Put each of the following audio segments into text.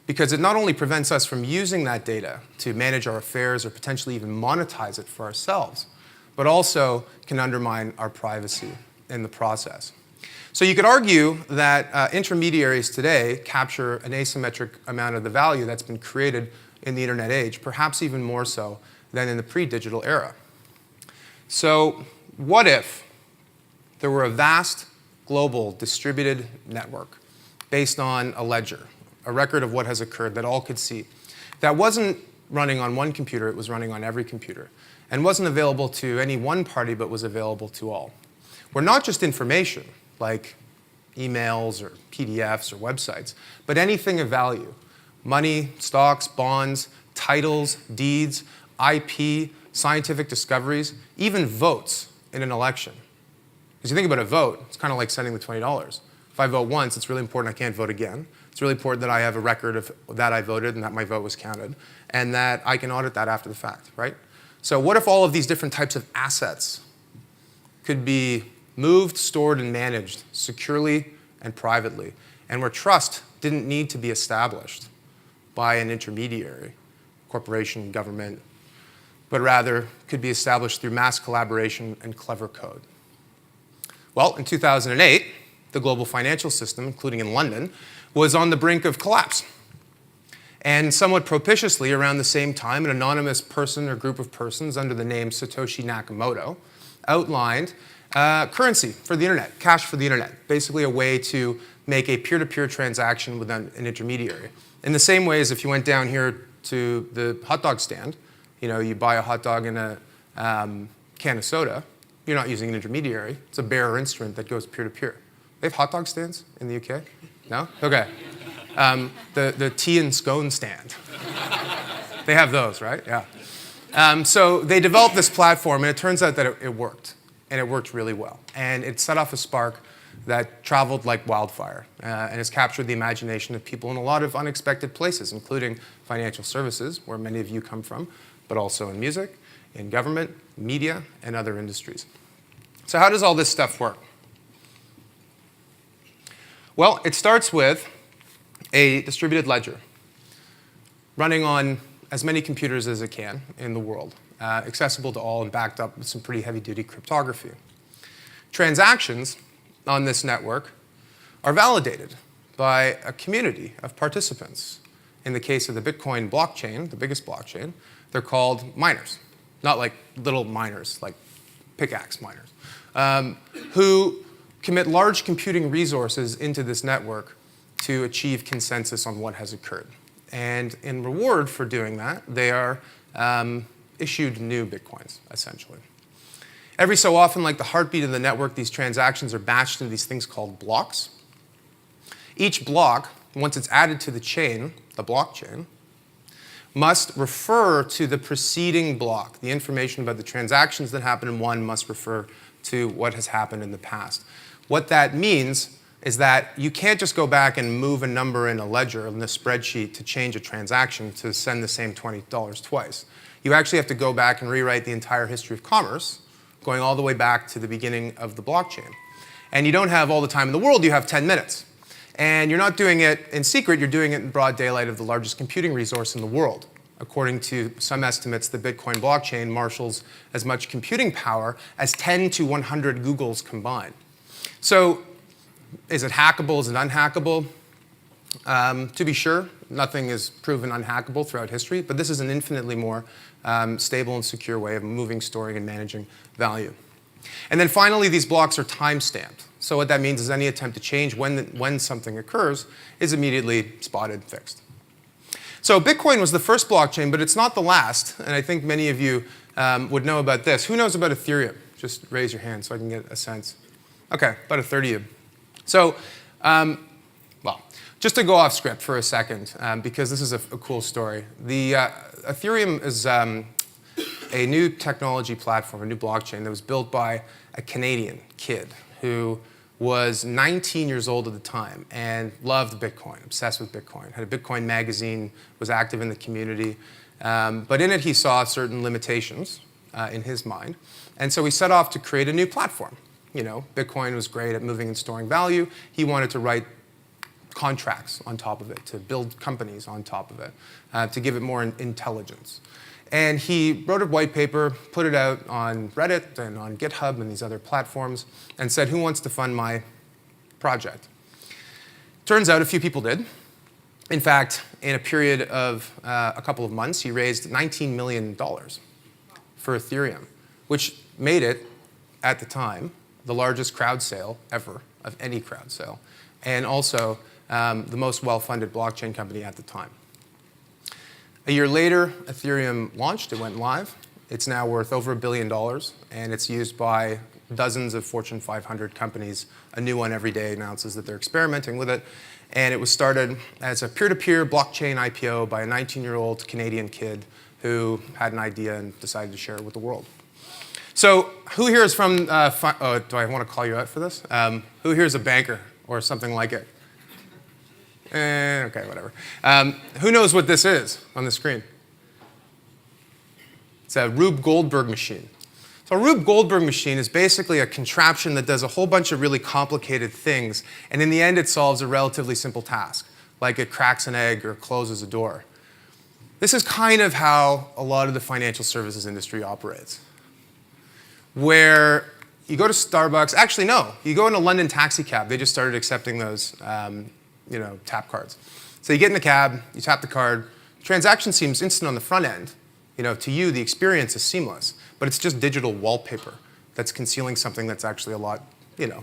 because it not only prevents us from using that data to manage our affairs or potentially even monetize it for ourselves, but also can undermine our privacy in the process. So you could argue that intermediaries today capture an asymmetric amount of the value that's been created in the internet age, perhaps even more so than in the pre-digital era. So what if there were a vast, global, distributed network based on a ledger, a record of what has occurred that all could see, that wasn't running on one computer, it was running on every computer, and wasn't available to any one party, but was available to all, where not just information, like emails or PDFs or websites, but anything of value, money, stocks, bonds, titles, deeds, IP, scientific discoveries, even votes in an election. Because you think about a vote, it's kind of like sending the $20. If I vote once, it's really important I can't vote again. It's really important that I have a record of that I voted and that my vote was counted, and that I can audit that after the fact, right? So what if all of these different types of assets could be moved, stored, and managed securely and privately, and where trust didn't need to be established by an intermediary, corporation, government, but rather could be established through mass collaboration and clever code? Well, in 2008, the global financial system, including in London, was on the brink of collapse. And somewhat propitiously, around the same time, an anonymous person or group of persons under the name Satoshi Nakamoto outlined currency for the internet, cash for the internet, basically a way to make a peer-to-peer transaction with an intermediary. In the same way as if you went down here to the hot dog stand, you buy a hot dog and a can of soda, you're not using an intermediary. It's a bearer instrument that goes peer-to-peer. They have hot dog stands in the UK? No? Okay. The tea and scone stand. They have those, right? Yeah. So they developed this platform, and it turns out that it worked. And it worked really well. And it set off a spark that traveled like wildfire and has captured the imagination of people in a lot of unexpected places, including financial services, where many of you come from, but also in music, in government, media, and other industries. So how does all this stuff work? Well, it starts with a distributed ledger running on as many computers as it can in the world, accessible to all and backed up with some pretty heavy-duty cryptography. Transactions on this network are validated by a community of participants. In the case of the Bitcoin blockchain, the biggest blockchain, they're called miners. Not like little miners, like pickaxe miners, who commit large computing resources into this network to achieve consensus on what has occurred. And in reward for doing that, they are issued new Bitcoins, essentially. Every so often, like the heartbeat of the network, these transactions are batched into these things called blocks. Each block, once it's added to the chain, the blockchain, must refer to the preceding block. The information about the transactions that happened in one must refer to what has happened in the past. What that means is that you can't just go back and move a number in a ledger in the spreadsheet to change a transaction to send the same $20 twice. You actually have to go back and rewrite the entire history of commerce, going all the way back to the beginning of the blockchain. And you don't have all the time in the world, you have 10 minutes. And you're not doing it in secret, you're doing it in broad daylight of the largest computing resource in the world. According to some estimates, the Bitcoin blockchain marshals as much computing power as 10 to 100 Googles combined. So is it hackable? Is it unhackable? To be sure, nothing is proven unhackable throughout history, but this is an infinitely more stable and secure way of moving, storing, and managing value. And then finally, these blocks are time-stamped. So what that means is any attempt to change when something occurs is immediately spotted, fixed. So Bitcoin was the first blockchain, but it's not the last. And I think many of you would know about this. Who knows about Ethereum? Just raise your hand so I can get a sense. OK, about a third of you. So, well, just to go off script for a second, because this is a cool story. The Ethereum is a new technology platform, a new blockchain that was built by a Canadian kid who was 19 years old at the time and loved Bitcoin, obsessed with Bitcoin, had a Bitcoin magazine, was active in the community. But in it, he saw certain limitations in his mind. And so he set off to create a new platform. Bitcoin was great at moving and storing value. He wanted to write contracts on top of it, to build companies on top of it, to give it more intelligence. And he wrote a white paper, put it out on Reddit and on GitHub and these other platforms, and said, who wants to fund my project? Turns out a few people did. In fact, in a period of a couple of months, he raised $19 million for Ethereum, which made it, at the time, the largest crowd sale ever of any crowd sale, and also the most well-funded blockchain company at the time. A year later, Ethereum launched. It went live. It's now worth over $1 billion, and it's used by dozens of Fortune 500 companies. A new one every day announces that they're experimenting with it. And it was started as a peer-to-peer blockchain IPO by a 19-year-old Canadian kid who had an idea and decided to share it with the world. So who here is from, do I want to call you out for this? Who here is a banker or something like it? Okay, whatever. Who knows what this is on the screen? It's a Rube Goldberg machine. So a Rube Goldberg machine is basically a contraption that does a whole bunch of really complicated things, and in the end it solves a relatively simple task, like it cracks an egg or closes a door. This is kind of how a lot of the financial services industry operates, where you go to Starbucks. Actually, no. You go in a London taxi cab. They just started accepting those tap cards. So you get in the cab, you tap the card. The transaction seems instant on the front end. To you, the experience is seamless, but it's just digital wallpaper that's concealing something that's actually a lot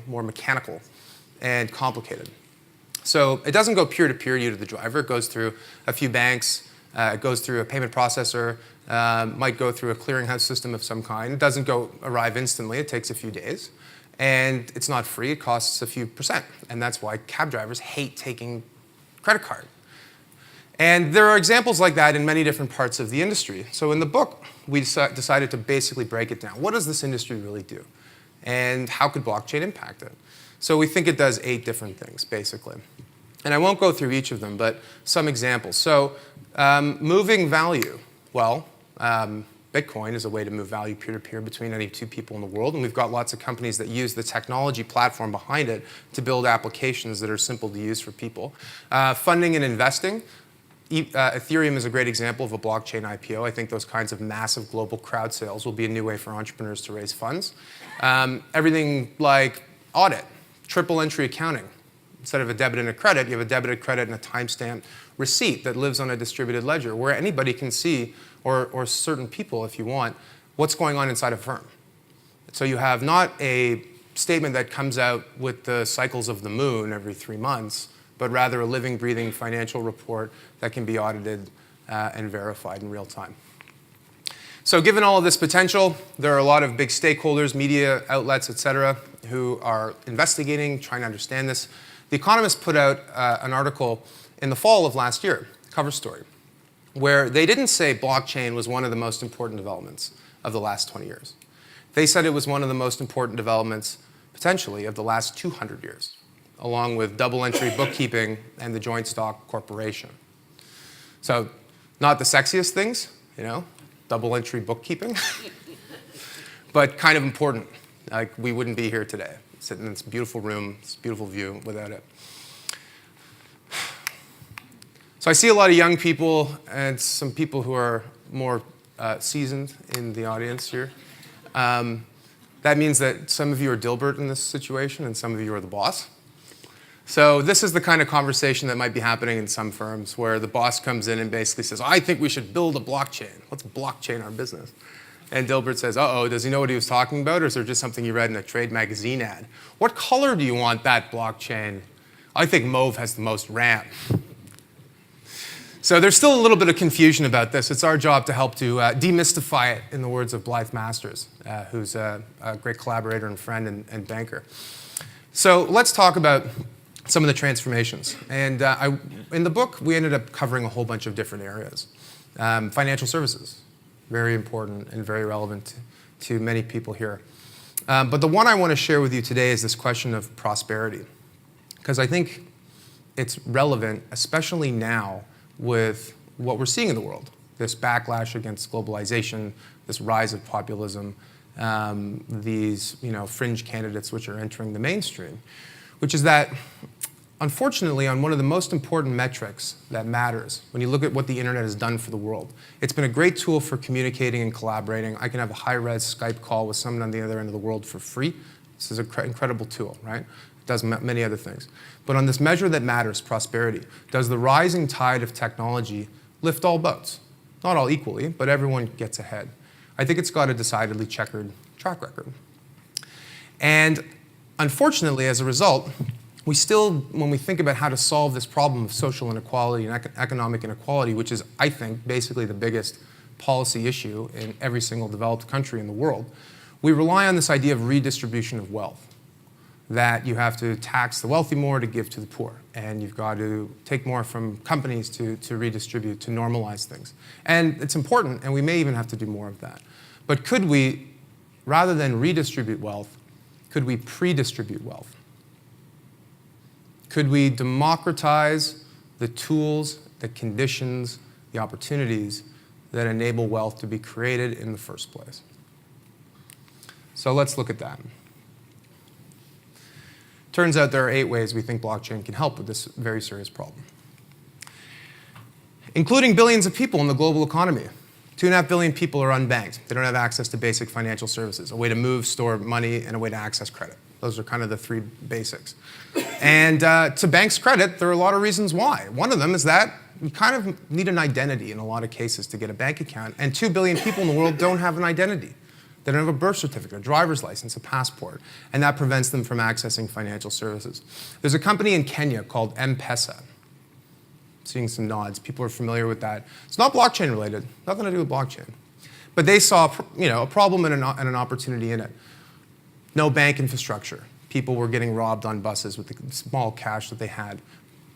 more mechanical and complicated. So it doesn't go peer-to-peer you to the driver. It goes through a few banks. It goes through a payment processor. Might go through a clearinghouse system of some kind. It doesn't arrive instantly. It takes a few days. And it's not free. It costs a few %. And that's why cab drivers hate taking credit card. And there are examples like that in many different parts of the industry. So in the book, we decided to basically break it down. What does this industry really do? And how could blockchain impact it? So we think it does 8 different things, basically. And I won't go through each of them, but some examples. So moving value. Well, Bitcoin is a way to move value peer-to-peer between any 2 people in the world. And we've got lots of companies that use the technology platform behind it to build applications that are simple to use for people. Funding and investing. Ethereum is a great example of a blockchain IPO. I think those kinds of massive global crowd sales will be a new way for entrepreneurs to raise funds. Everything like audit, triple entry accounting. Instead of a debit and a credit, you have a debited credit and a timestamped receipt that lives on a distributed ledger where anybody can see, or certain people if you want, what's going on inside a firm. So you have not a statement that comes out with the cycles of the moon every 3 months, but rather a living, breathing financial report that can be audited and verified in real time. So given all of this potential, there are a lot of big stakeholders, media outlets, et cetera, who are investigating, trying to understand this. The Economist put out an article in the fall of last year, cover story, where they didn't say blockchain was one of the most important developments of the last 20 years. They said it was one of the most important developments, potentially, of the last 200 years. Along with double-entry bookkeeping and the joint stock corporation. So not the sexiest things, double-entry bookkeeping, but kind of important. Like, we wouldn't be here today, sitting in this beautiful room, this beautiful view without it. So I see a lot of young people and some people who are more seasoned in the audience here. That means that some of you are Dilbert in this situation and some of you are the boss. So this is the kind of conversation that might be happening in some firms where the boss comes in and basically says, I think we should build a blockchain. Let's blockchain our business. And Dilbert says, uh-oh, does he know what he was talking about, or is there just something you read in a trade magazine ad? What color do you want that blockchain? I think mauve has the most RAM. So there's still a little bit of confusion about this. It's our job to help to demystify it, in the words of Blythe Masters, who's a great collaborator and friend and banker. So let's talk about some of the transformations. And in the book, we ended up covering a whole bunch of different areas. Financial services, very important and very relevant to many people here. But the one I want to share with you today is this question of prosperity. Because I think it's relevant, especially now, with what we're seeing in the world. This backlash against globalization, this rise of populism, these fringe candidates which are entering the mainstream. Which is that unfortunately, on one of the most important metrics that matters, when you look at what the internet has done for the world, it's been a great tool for communicating and collaborating. I can have a high-res Skype call with someone on the other end of the world for free. This is an incredible tool, right? It does many other things. But on this measure that matters, prosperity, does the rising tide of technology lift all boats? Not all equally, but everyone gets ahead. I think it's got a decidedly checkered track record. And unfortunately, as a result, we still, when we think about how to solve this problem of social inequality and economic inequality, which is, I think, basically the biggest policy issue in every single developed country in the world, we rely on this idea of redistribution of wealth, that you have to tax the wealthy more to give to the poor, and you've got to take more from companies to redistribute, to normalize things. And it's important, and we may even have to do more of that. But could we, rather than redistribute wealth, could we pre-distribute wealth? Could we democratize the tools, the conditions, the opportunities that enable wealth to be created in the first place? So let's look at that. Turns out there are 8 ways we think blockchain can help with this very serious problem, including billions of people in the global economy. 2.5 billion people are unbanked. They don't have access to basic financial services, a way to move, store money, and a way to access credit. Those are kind of the 3 basics. And to banks' credit, there are a lot of reasons why. One of them is that you kind of need an identity in a lot of cases to get a bank account, and 2 billion people in the world don't have an identity. They don't have a birth certificate, a driver's license, a passport, and that prevents them from accessing financial services. There's a company in Kenya called M-Pesa. Seeing some nods, people are familiar with that. It's not blockchain related, nothing to do with blockchain. But they saw a problem and an opportunity in it. No bank infrastructure. People were getting robbed on buses with the small cash that they had.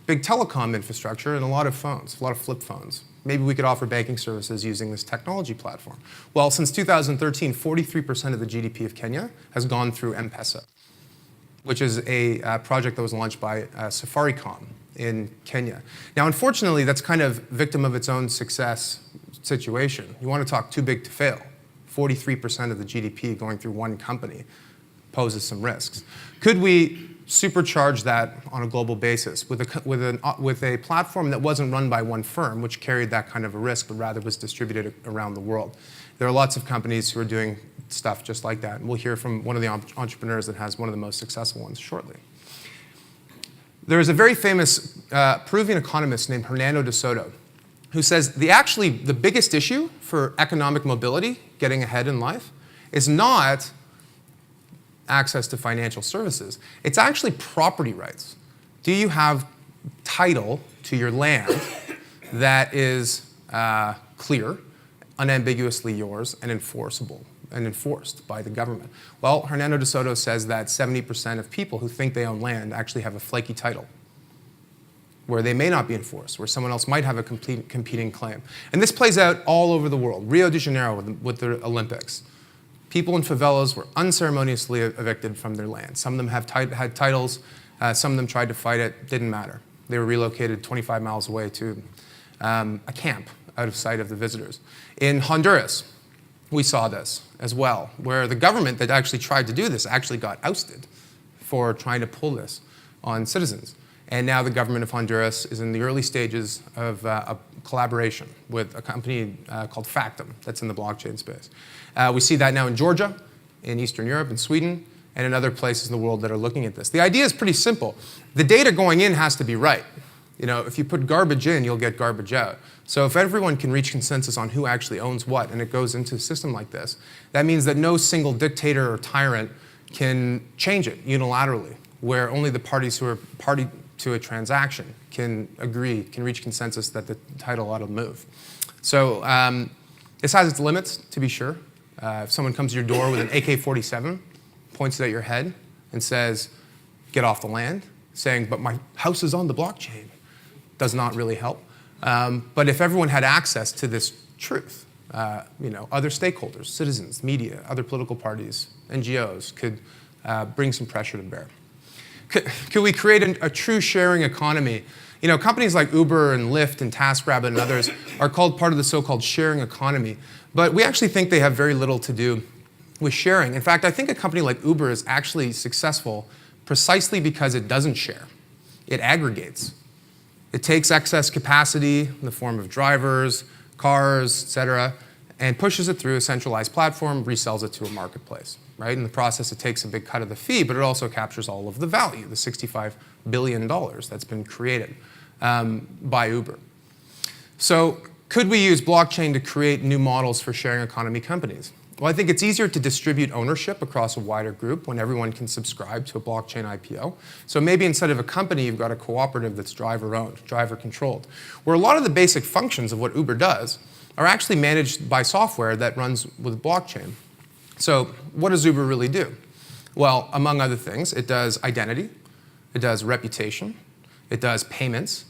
Big telecom infrastructure and a lot of phones, a lot of flip phones. Maybe we could offer banking services using this technology platform. Well, since 2013, 43% of the GDP of Kenya has gone through M-Pesa, which is a project that was launched by Safaricom in Kenya. Now, unfortunately, that's kind of victim of its own success situation. You want to talk too big to fail. 43% of the GDP going through one company poses some risks. Could we supercharge that on a global basis with a platform that wasn't run by one firm, which carried that kind of a risk, but rather was distributed around the world? There are lots of companies who are doing stuff just like that, and we'll hear from one of the entrepreneurs that has one of the most successful ones shortly. There is a very famous Peruvian economist named Hernando de Soto who says the biggest issue for economic mobility, getting ahead in life, is not access to financial services. It's actually property rights. Do you have title to your land that is clear, unambiguously yours, and enforceable and enforced by the government? Well, Hernando de Soto says that 70% of people who think they own land actually have a flaky title, where they may not be enforced, where someone else might have a competing claim. And this plays out all over the world. Rio de Janeiro with the Olympics. People in favelas were unceremoniously evicted from their land. Some of them had titles, some of them tried to fight it, didn't matter. They were relocated 25 miles away to a camp out of sight of the visitors. In Honduras, we saw this as well, where the government that actually tried to do this actually got ousted for trying to pull this on citizens. And now the government of Honduras is in the early stages of a collaboration with a company called Factum that's in the blockchain space. We see that now in Georgia, in Eastern Europe, in Sweden, and in other places in the world that are looking at this. The idea is pretty simple. The data going in has to be right. If you put garbage in, you'll get garbage out. So if everyone can reach consensus on who actually owns what, and it goes into a system like this, that means that no single dictator or tyrant can change it unilaterally, where only the parties who are party to a transaction can agree, can reach consensus that the title ought to move. So this has its limits, to be sure. If someone comes to your door with an AK-47, points it at your head, and says, get off the land, saying, but my house is on the blockchain, does not really help. But if everyone had access to this truth, other stakeholders, citizens, media, other political parties, NGOs could bring some pressure to bear. Could we create a true sharing economy? Companies like Uber and Lyft and TaskRabbit and others are called part of the so-called sharing economy, but we actually think they have very little to do with sharing. In fact, I think a company like Uber is actually successful precisely because it doesn't share. it aggregates. It takes excess capacity in the form of drivers, cars, et cetera, and pushes it through a centralized platform, resells it to a marketplace. Right? In the process, it takes a big cut of the fee, but it also captures all of the value, the $65 billion that's been created by Uber. So could we use blockchain to create new models for sharing economy companies? Well, I think it's easier to distribute ownership across a wider group when everyone can subscribe to a blockchain IPO. So maybe instead of a company, you've got a cooperative that's driver-owned, driver-controlled, where a lot of the basic functions of what Uber does are actually managed by software that runs with blockchain. So what does Uber really do? Well, among other things, it does identity, it does reputation, it does payments,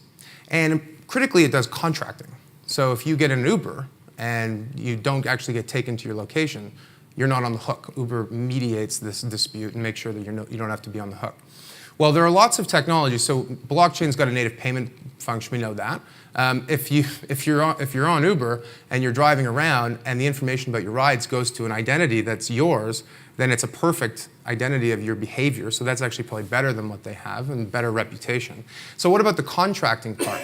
and critically, it does contracting. So if you get an Uber and you don't actually get taken to your location, you're not on the hook. Uber mediates this dispute and makes sure that you don't have to be on the hook. Well, there are lots of technologies. So blockchain's got a native payment function, we know that. If you're on Uber and you're driving around and the information about your rides goes to an identity that's yours, then it's a perfect identity of your behavior. So that's actually probably better than what they have and better reputation. So what about the contracting part?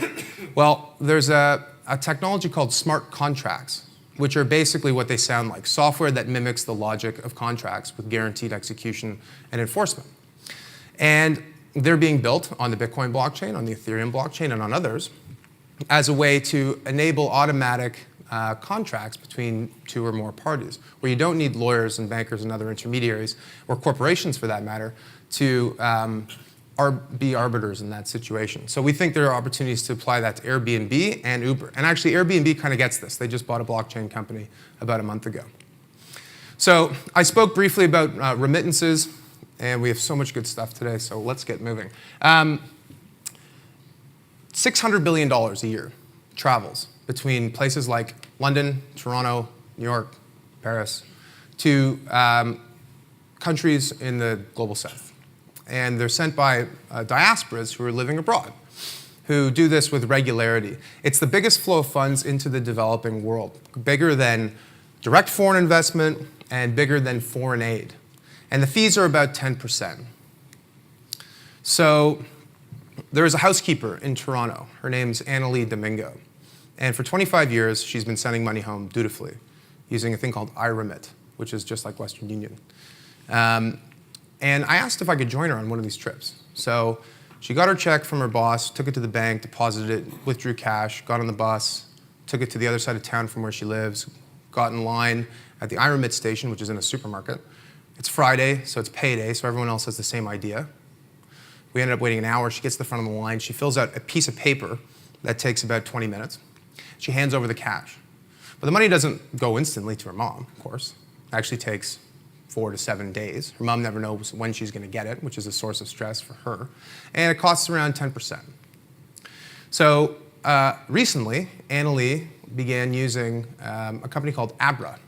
Well, there's a technology called smart contracts, which are basically what they sound like, software that mimics the logic of contracts with guaranteed execution and enforcement. And they're being built on the Bitcoin blockchain, on the Ethereum blockchain, and on others as a way to enable automatic contracts between two or more parties, where you don't need lawyers and bankers and other intermediaries, or corporations for that matter, to be arbiters in that situation. So we think there are opportunities to apply that to Airbnb and Uber. And actually, Airbnb kind of gets this. They just bought a blockchain company about a month ago. So I spoke briefly about remittances, and we have so much good stuff today, so let's get moving. $600 billion a year travels between places like London, Toronto, New York, Paris, to countries in the global south. And they're sent by diasporas who are living abroad, who do this with regularity. It's the biggest flow of funds into the developing world, bigger than direct foreign investment and bigger than foreign aid. And the fees are about 10%. So there is a housekeeper in Toronto. Her name's Annalie Domingo. And for 25 years, she's been sending money home dutifully using a thing called iRemit, which is just like Western Union. And I asked if I could join her on one of these trips. So she got her check from her boss, took it to the bank, deposited it, withdrew cash, got on the bus, took it to the other side of town from where she lives, got in line at the iRemit station, which is in a supermarket. It's Friday, so it's payday, so everyone else has the same idea. We ended up waiting an hour. She gets to the front of the line. She fills out a piece of paper that takes about 20 minutes. She hands over the cash. But the money doesn't go instantly to her mom, of course. It actually takes 4 to 7 days. Her mom never knows when she's going to get it, which is a source of stress for her. And it costs around 10%. So recently, Annalie began using a company called Abra,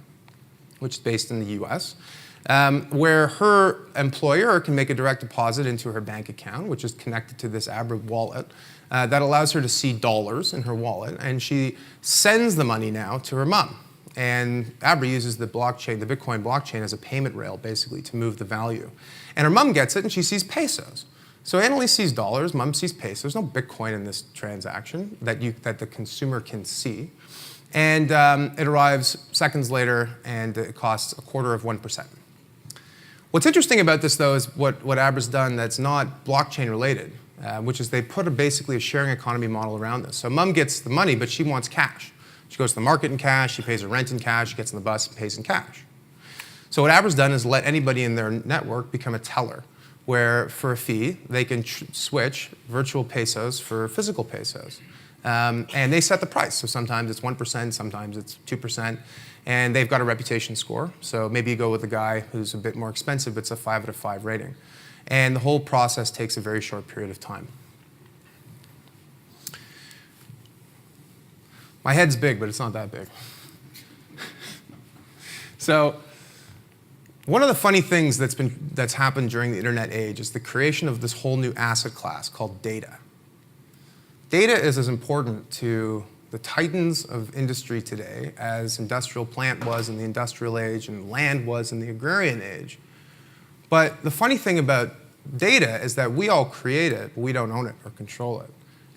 which is based in the US, where her employer can make a direct deposit into her bank account, which is connected to this Abra wallet, that allows her to see dollars in her wallet, and she sends the money now to her mom. And Abra uses the blockchain, the Bitcoin blockchain, as a payment rail, basically, to move the value. And her mom gets it, and she sees pesos. So Annalie sees dollars, mom sees pesos. There's no Bitcoin in this transaction that the consumer can see. And it arrives seconds later, and it costs 1/4%. What's interesting about this, though, is what Abra's done that's not blockchain related, which is they put basically a sharing economy model around this. So mom gets the money, but she wants cash. She goes to the market in cash, she pays her rent in cash, she gets on the bus and pays in cash. So what Abra's done is let anybody in their network become a teller, where for a fee, they can switch virtual pesos for physical pesos. And they set the price. So sometimes it's 1%, sometimes it's 2%. And they've got a reputation score. So maybe you go with a guy who's a bit more expensive, but it's a 5 out of 5 rating. And the whole process takes a very short period of time. My head's big, but it's not that big. So one of the funny things that's happened during the internet age is the creation of this whole new asset class called data. Data is as important to the titans of industry today as industrial plant was in the industrial age and land was in the agrarian age. But the funny thing about data is that we all create it, but we don't own it or control it.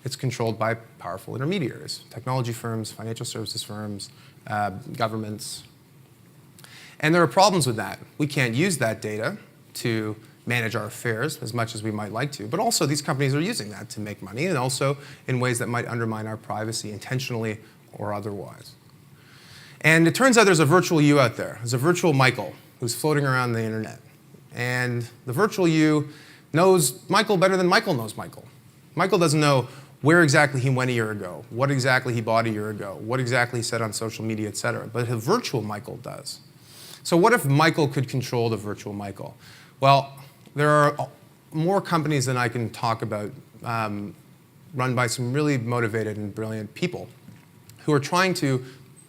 It's controlled by powerful intermediaries, technology firms, financial services firms, governments. And there are problems with that. We can't use that data to manage our affairs as much as we might like to, but also these companies are using that to make money, and also in ways that might undermine our privacy intentionally or otherwise. And it turns out there's a virtual you out there. There's a virtual Michael who's floating around the internet. And the virtual you knows Michael better than Michael knows Michael. Michael doesn't know where exactly he went a year ago, what exactly he bought a year ago, what exactly he said on social media, et cetera. But the virtual Michael does. So what if Michael could control the virtual Michael? Well, there are more companies than I can talk about, run by some really motivated and brilliant people who are trying to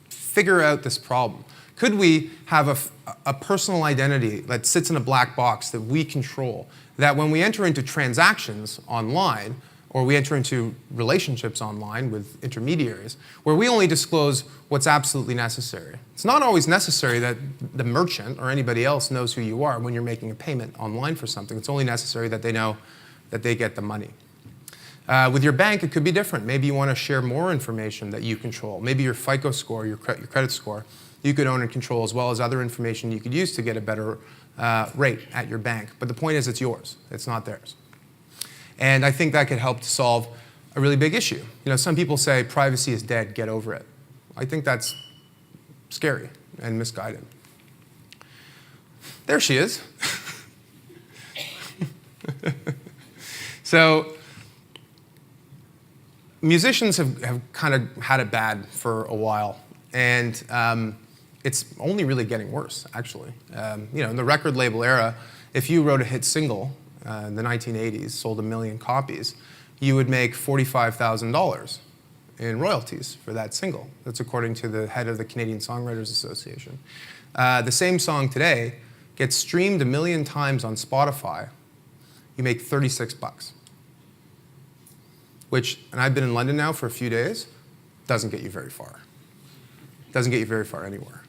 figure out this problem. Could we have a personal identity that sits in a black box that we control, that when we enter into transactions online, or we enter into relationships online with intermediaries, where we only disclose what's absolutely necessary? It's not always necessary that the merchant or anybody else knows who you are when you're making a payment online for something. It's only necessary that they know that they get the money. With your bank, it could be different. Maybe you want to share more information that you control. Maybe your FICO score, your credit score, you could own and control, as well as other information you could use to get a better rate at your bank. But the point is, it's yours. It's not theirs. And I think that could help to solve a really big issue. You know, some people say privacy is dead, get over it. I think that's scary and misguided. There she is. So musicians have kind of had it bad for a while. And it's only really getting worse, actually. You know, in the record label era, if you wrote a hit single in the 1980s, sold 1 million copies, you would make $45,000 in royalties for that single. That's according to the head of the Canadian Songwriters Association. The same song today gets streamed 1 million times on Spotify. You make 36 bucks. Which, and I've been in London now for a few days, doesn't get you very far. Doesn't get you very far anywhere.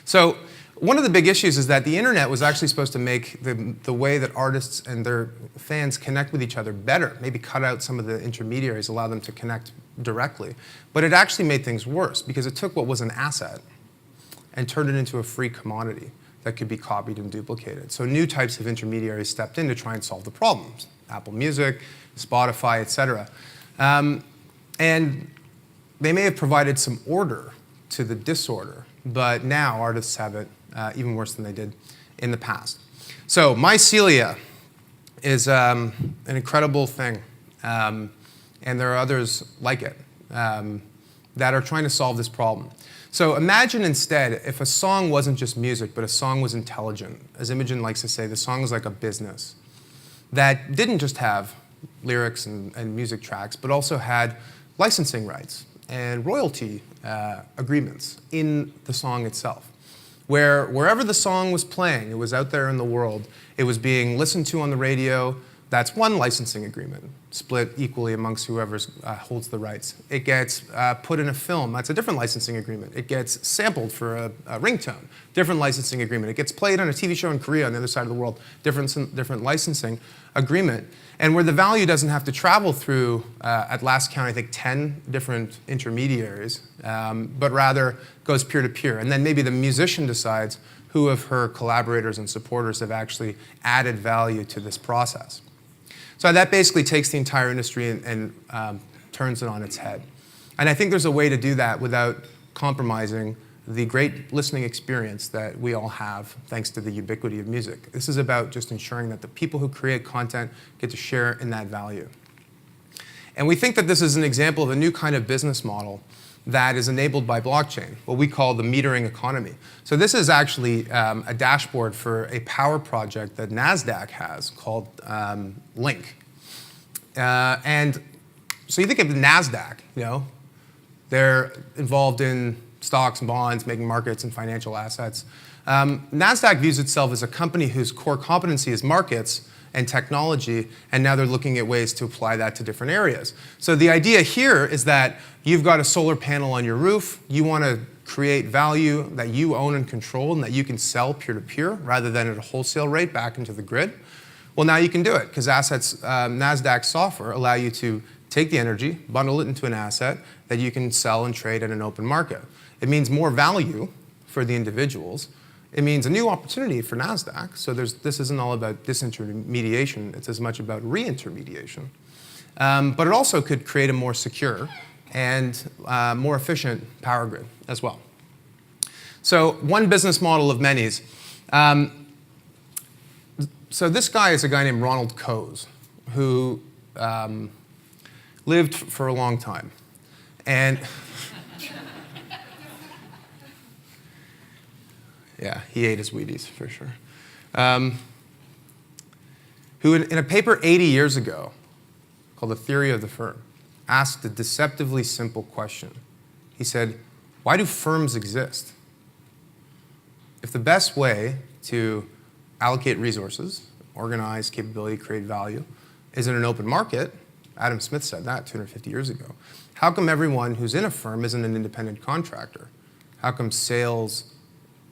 So one of the big issues is that the internet was actually supposed to make the way that artists and their fans connect with each other better, maybe cut out some of the intermediaries, allow them to connect directly. But it actually made things worse because it took what was an asset and turned it into a free commodity that could be copied and duplicated. So new types of intermediaries stepped in to try and solve the problems. Apple Music, Spotify, et cetera. And they may have provided some order to the disorder, but now artists have it even worse than they did in the past. So mycelia is an incredible thing, and there are others like it that are trying to solve this problem. So imagine instead if a song wasn't just music, but a song was intelligent. As Imogen likes to say, the song is like a business that didn't just have lyrics and music tracks, but also had licensing rights and royalty agreements in the song itself. Wherever the song was playing, it was out there in the world, it was being listened to on the radio. That's one licensing agreement, split equally amongst whoever holds the rights. It gets put in a film. That's a different licensing agreement. It gets sampled for a ringtone, different licensing agreement. It gets played on a TV show in Korea on the other side of the world, different licensing agreement. And where the value doesn't have to travel through, at last count, I think 10 different intermediaries, but rather goes peer-to-peer. And then maybe the musician decides who of her collaborators and supporters have actually added value to this process. So that basically takes the entire industry and turns it on its head. And I think there's a way to do that without compromising the great listening experience that we all have thanks to the ubiquity of music. This is about just ensuring that the people who create content get to share in that value. And we think that this is an example of a new kind of business model that is enabled by blockchain, what we call the metering economy. So this is actually a dashboard for a power project that NASDAQ has called Link. And so you think of the NASDAQ, you know, they're involved in stocks and bonds, making markets and financial assets. NASDAQ views itself as a company whose core competency is markets and technology, and now they're looking at ways to apply that to different areas. So the idea here is that you've got a solar panel on your roof, you want to create value that you own and control and that you can sell peer-to-peer rather than at a wholesale rate back into the grid. Well, now you can do it because assets, NASDAQ software allow you to take the energy, bundle it into an asset that you can sell and trade at an open market. It means more value for the individuals. It means a new opportunity for NASDAQ. So this isn't all about disintermediation. It's as much about reintermediation. But it also could create a more secure and more efficient power grid as well. So one business model of many's. So this guy is a guy named Ronald Coase, who lived for a long time. And yeah, he ate his Wheaties for sure. Who in a paper 80 years ago called The Theory of the Firm asked a deceptively simple question. He said, why do firms exist? If the best way to allocate resources, organize capability, create value, is in an open market, Adam Smith said that 250 years ago, how come everyone who's in a firm isn't an independent contractor? How come sales,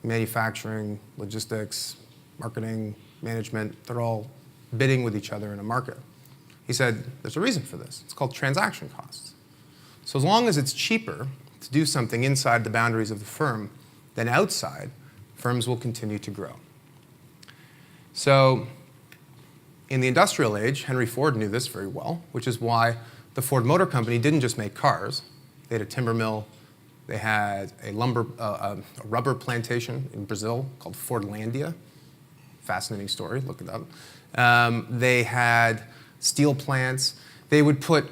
manufacturing, logistics, marketing, management, they're all bidding with each other in a market? He said, there's a reason for this. It's called transaction costs. So as long as it's cheaper to do something inside the boundaries of the firm than outside, firms will continue to grow. So in the industrial age, Henry Ford knew this very well, which is why the Ford Motor Company didn't just make cars. They had a timber mill. They had a rubber plantation in Brazil called Fordlandia. Fascinating story, look it up. They had steel plants. They would put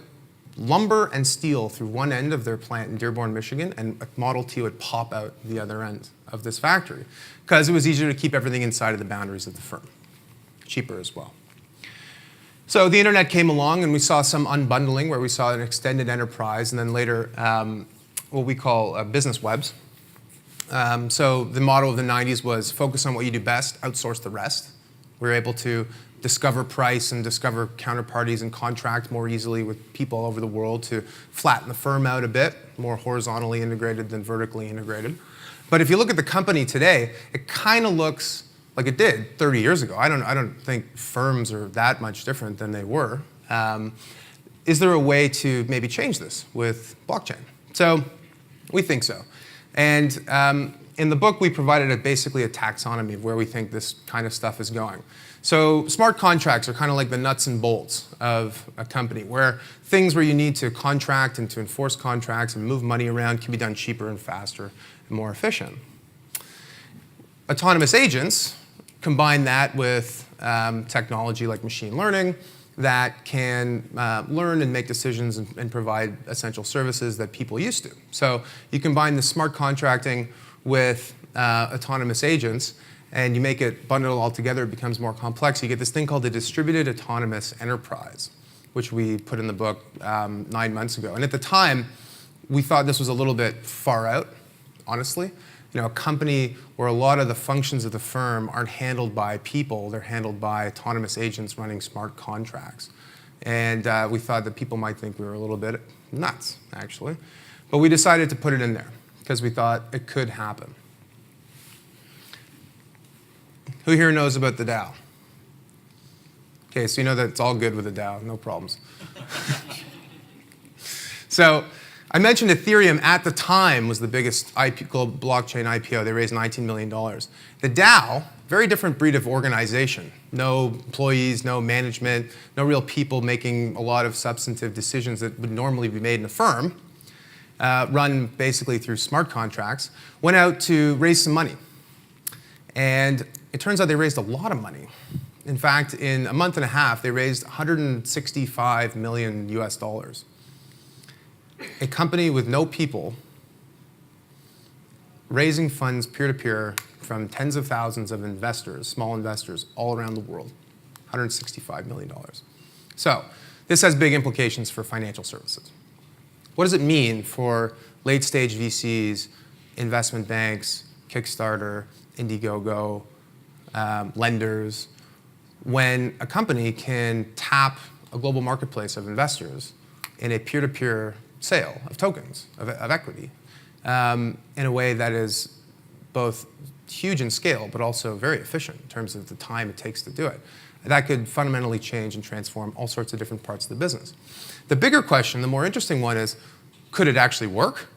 lumber and steel through one end of their plant in Dearborn, Michigan, and a Model T would pop out the other end of this factory because it was easier to keep everything inside of the boundaries of the firm. Cheaper as well. So the internet came along and we saw some unbundling where we saw an extended enterprise and then later what we call business webs. So the motto of the 90s was focus on what you do best, outsource the rest. We were able to discover price and discover counterparties and contract more easily with people all over the world to flatten the firm out a bit, more horizontally integrated than vertically integrated. But if you look at the company today, it kind of looks like it did 30 years ago. I don't think firms are that much different than they were. Is there a way to maybe change this with blockchain? So we think so. And in the book, we provided basically a taxonomy of where we think this kind of stuff is going. So smart contracts are kind of like the nuts and bolts of a company, where things where you need to contract and to enforce contracts and move money around can be done cheaper and faster and more efficient. Autonomous agents combine that with technology like machine learning that can learn and make decisions and provide essential services that people used to. So you combine the smart contracting with autonomous agents and you make it bundle it all together, it becomes more complex. You get this thing called the distributed autonomous enterprise, which we put in the book 9 months ago. And at the time, we thought this was a little bit far out, honestly. A company where a lot of the functions of the firm aren't handled by people, they're handled by autonomous agents running smart contracts. And we thought that people might think we were a little bit nuts, actually. But we decided to put it in there because we thought it could happen. Who here knows about the Dow? Okay, so you know that it's all good with the Dow, no problems. So I mentioned Ethereum at the time was the biggest global blockchain IPO. They raised $19 million. The Dow, very different breed of organization. No employees, no management, no real people making a lot of substantive decisions that would normally be made in a firm, run basically through smart contracts, went out to raise some money. And it turns out they raised a lot of money. In fact, in a month and a half, they raised $165 million US. A company with no people raising funds peer-to-peer from tens of thousands of investors, small investors, all around the world. $165 million. So this has big implications for financial services. What does it mean for late-stage VCs, investment banks, Kickstarter, Indiegogo, lenders, when a company can tap a global marketplace of investors in a peer-to-peer sale of tokens, of equity, in a way that is both huge in scale, but also very efficient in terms of the time it takes to do it. that could fundamentally change and transform all sorts of different parts of the business. The bigger question, the more interesting one is, could it actually work?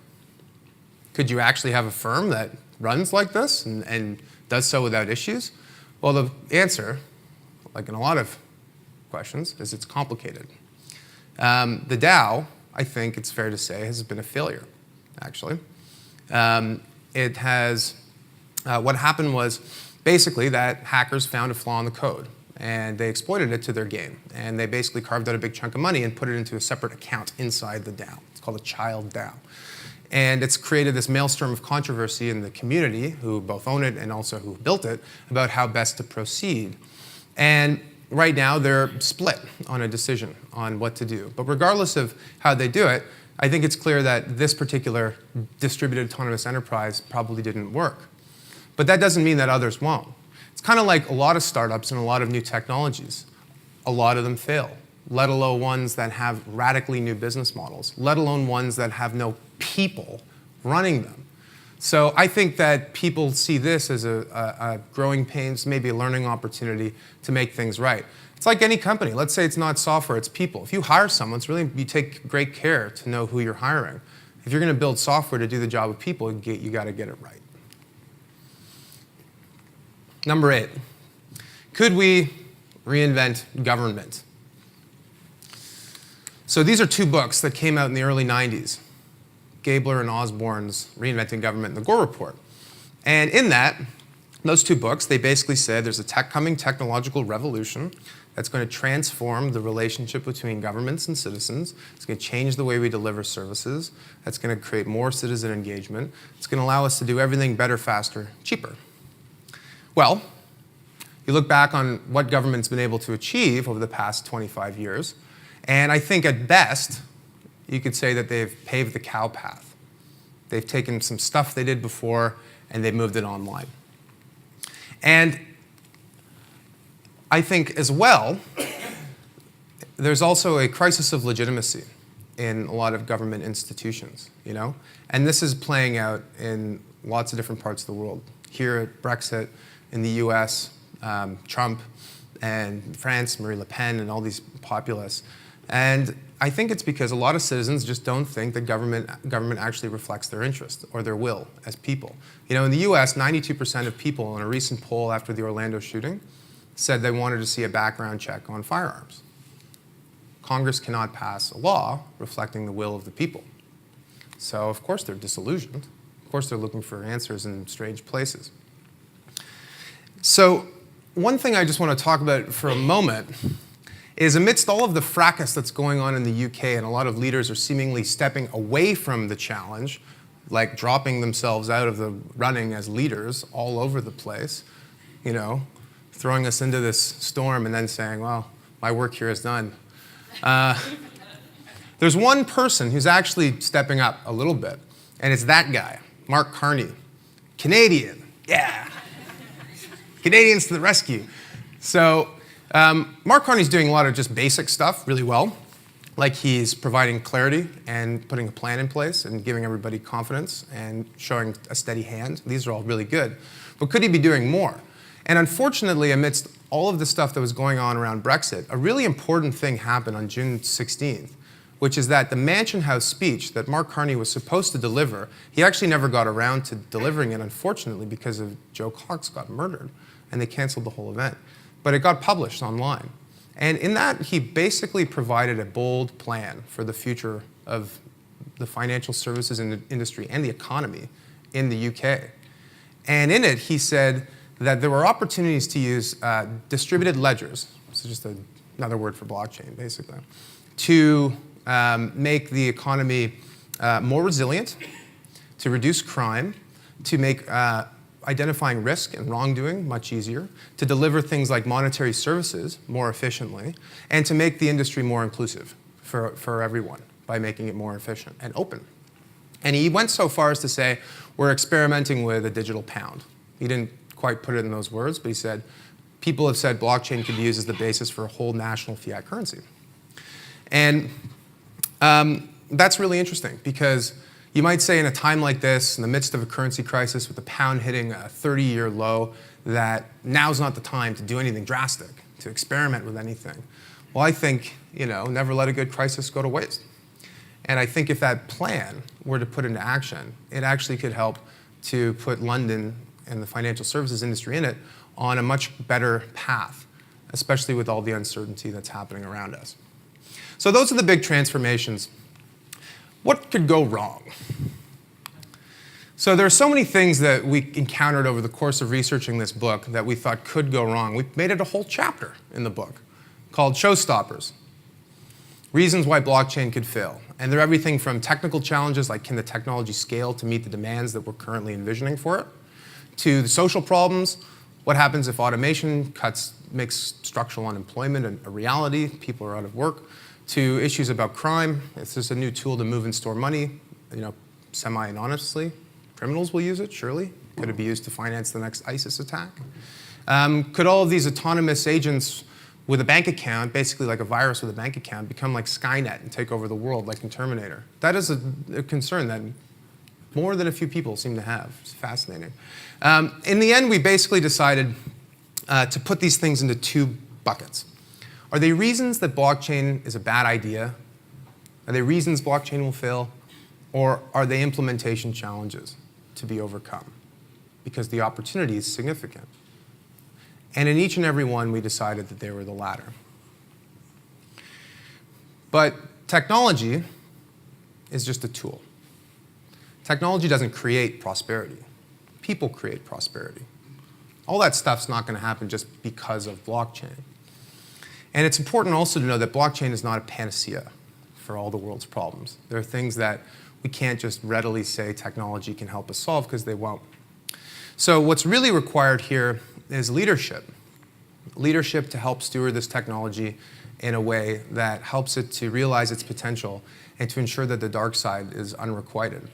Could you actually have a firm that runs like this and does so without issues? Well, the answer, like in a lot of questions, is it's complicated. The DAO, I think it's fair to say, has been a failure, actually. It has, what happened was basically that hackers found a flaw in the code and they exploited it to their gain. And they basically carved out a big chunk of money and put it into a separate account inside the DAO. It's called a child DAO. And it's created this maelstrom of controversy in the community, who both own it and also who built it, about how best to proceed. And right now, they're split on a decision on what to do. But regardless of how they do it, I think it's clear that this particular distributed autonomous enterprise probably didn't work. But that doesn't mean that others won't. It's kind of like a lot of startups and a lot of new technologies. A lot of them fail, let alone ones that have radically new business models, let alone ones that have no people running them. So I think that people see this as a growing pains, maybe a learning opportunity to make things right. It's like any company. Let's say it's not software, it's people. If you hire someone, it's really, you take great care to know who you're hiring. If you're going to build software to do the job of people, you got to get it right. Number 8, could we reinvent government? So these are 2 books that came out in the early 90s. Gabler and Osborne's Reinventing Government and the Gore Report. And in that, those 2 books, they basically said there's a coming technological revolution that's going to transform the relationship between governments and citizens. It's going to change the way we deliver services. That's going to create more citizen engagement. It's going to allow us to do everything better, faster, cheaper. Well, you look back on what government's been able to achieve over the past 25 years, and I think at best, you could say that they've paved the cow path. They've taken some stuff they did before and they've moved it online. And I think as well, there's also a crisis of legitimacy in a lot of government institutions, you know? And this is playing out in lots of different parts of the world. Here at Brexit, in the US, Trump, and France, Marine Le Pen, and all these populists. And I think it's because a lot of citizens just don't think that government actually reflects their interest or their will as people. You know, in the US, 92% of people in a recent poll after the Orlando shooting said they wanted to see a background check on firearms. Congress cannot pass a law reflecting the will of the people. So, of course, they're disillusioned. Of course, they're looking for answers in strange places. So, one thing I just want to talk about for a moment is amidst all of the fracas that's going on in the UK, and a lot of leaders are seemingly stepping away from the challenge, like dropping themselves out of the running as leaders all over the place, you know, throwing us into this storm and then saying, well, my work here is done. There's one person who's actually stepping up a little bit, and it's that guy, Mark Carney. Canadian, yeah. Canadians to the rescue. So Mark Carney's doing a lot of just basic stuff really well, like he's providing clarity and putting a plan in place and giving everybody confidence and showing a steady hand. These are all really good. But could he be doing more? And unfortunately, amidst all of the stuff that was going on around Brexit, a really important thing happened on June 16th, which is that the Mansion House speech that Mark Carney was supposed to deliver, he actually never got around to delivering it, unfortunately, because of Joe Cox got murdered, and they canceled the whole event. But it got published online. And in that, he basically provided a bold plan for the future of the financial services industry and the economy in the UK. And in it, he said that there were opportunities to use distributed ledgers, so just another word for blockchain, basically, to make the economy more resilient, to reduce crime, to make identifying risk and wrongdoing much easier, to deliver things like monetary services more efficiently, and to make the industry more inclusive for everyone by making it more efficient and open. And he went so far as to say, we're experimenting with a digital pound. He didn't quite put it in those words, but he said, people have said blockchain could be used as the basis for a whole national fiat currency. And that's really interesting because you might say in a time like this, in the midst of a currency crisis with the pound hitting a 30-year low, that now's not the time to do anything drastic to experiment with anything. Well, I think, never let a good crisis go to waste. And I think if that plan were to put into action, it actually could help to put London and the financial services industry in it on a much better path, especially with all the uncertainty that's happening around us. So those are the big transformations. What could go wrong? So there are so many things that we encountered over the course of researching this book that we thought could go wrong. We made it a whole chapter in the book called Showstoppers, Reasons Why Blockchain Could Fail. And they're everything from technical challenges, like can the technology scale to meet the demands that we're currently envisioning for it, to the social problems, what happens if automation makes structural unemployment a reality, people are out of work, to issues about crime. It's just a new tool to move and store money, semi-anonymously. Criminals will use it, surely. Could it be used to finance the next ISIS attack? Could all of these autonomous agents with a bank account, basically like a virus with a bank account, become like Skynet and take over the world like in Terminator? That is a concern that more than a few people seem to have. It's fascinating. In the end, we basically decided to put these things into two buckets. Are they reasons that blockchain is a bad idea? Are they reasons blockchain will fail? Or are they implementation challenges to be overcome? Because the opportunity is significant. And in each and every one, we decided that they were the latter. But technology is just a tool. Technology doesn't create prosperity. People create prosperity. All that stuff's not going to happen just because of blockchain. And it's important also to know that blockchain is not a panacea for all the world's problems. There are things that we can't just readily say technology can help us solve, because they won't. So what's really required here is leadership. Leadership to help steward this technology in a way that helps it to realize its potential and to ensure that the dark side is unrequited.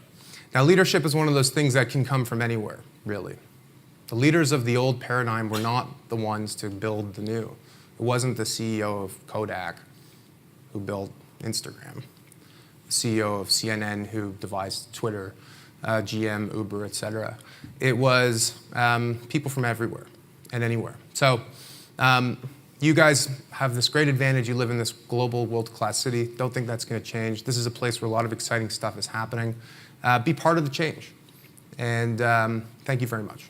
Now, leadership is one of those things that can come from anywhere, really. The leaders of the old paradigm were not the ones to build the new. It wasn't the CEO of Kodak who built Instagram, the CEO of CNN who devised Twitter, GM, Uber, et cetera. It was people from everywhere and anywhere. So you guys have this great advantage. You live in this global, world-class city. Don't think that's going to change. This is a place where a lot of exciting stuff is happening. Be part of the change. And thank you very much.